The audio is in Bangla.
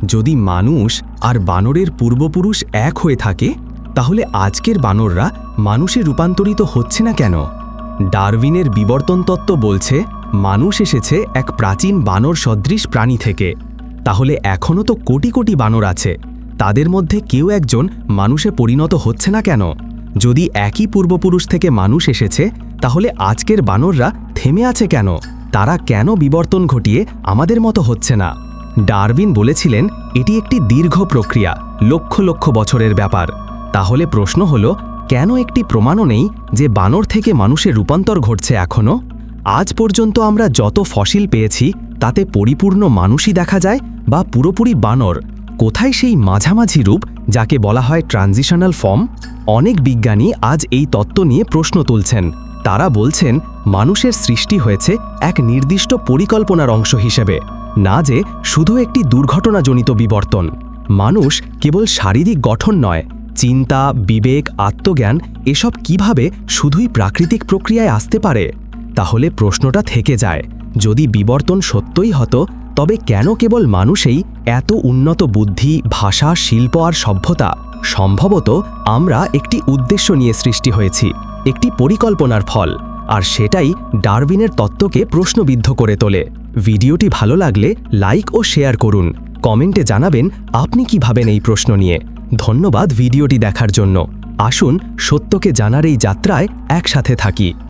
যদি মানুষ আর বানরের পূর্বপুরুষ এক হয়ে থাকে, তাহলে আজকের বানররা মানুষে রূপান্তরিত হচ্ছে না কেন? ডারউইনের বিবর্তন তত্ত্ব বলছে মানুষ এসেছে এক প্রাচীন বানর সদৃশ প্রাণী থেকে। তাহলে এখনও তো কোটি কোটি বানর আছে, তাদের মধ্যে কেউ একজন মানুষে পরিণত হচ্ছে না কেন? যদি একই পূর্বপুরুষ থেকে মানুষ এসেছে, তাহলে আজকের বানররা থেমে আছে কেন? তারা কেন বিবর্তন ঘটিয়ে আমাদের মতো হচ্ছে না? ডারউইন বলেছিলেন এটি একটি দীর্ঘ প্রক্রিয়া, লক্ষ লক্ষ বছরের ব্যাপার। তাহলে প্রশ্ন হলো, কেন একটি প্রমাণও নেই যে বানর থেকে মানুষের রূপান্তর ঘটছে এখনও? আজ পর্যন্ত আমরা যত ফসিল পেয়েছি তাতে পরিপূর্ণ মানুষই দেখা যায় বা পুরোপুরি বানর? কোথায় সেই মাঝামাঝি রূপ যাকে বলা হয় ট্রানজিশনাল ফর্ম? অনেক বিজ্ঞানী আজ এই তত্ত্ব নিয়ে প্রশ্ন তুলছেন। তারা বলছেন মানুষের সৃষ্টি হয়েছে এক নির্দিষ্ট পরিকল্পনার অংশ হিসেবে, না যে শুধু একটি দুর্ঘটনাজনিত বিবর্তন। মানুষ কেবল শারীরিক গঠন নয়, চিন্তা, বিবেক, আত্মজ্ঞান এসব কিভাবে শুধুই প্রাকৃতিক প্রক্রিয়ায় আসতে পারে? তাহলে প্রশ্নটা থেকে যায়, যদি বিবর্তন সত্যই হতো, তবে কেন কেবল মানুষেই এত উন্নত বুদ্ধি, ভাষা, শিল্প আর সভ্যতা? সম্ভবত আমরা একটি উদ্দেশ্য নিয়ে সৃষ্টি হয়েছি, একটি পরিকল্পনার ফল, আর সেটাই ডারউইনের তত্ত্বকে প্রশ্নবিদ্ধ করে তোলে। ভিডিওটি ভালো লাগলে লাইক ও শেয়ার করুন। কমেন্টে জানাবেন আপনি কি ভাবেন এই প্রশ্ন নিয়ে। ধন্যবাদ ভিডিওটি দেখার জন্য। আসুন সত্যকে জানার এই যাত্রায় একসাথে থাকি।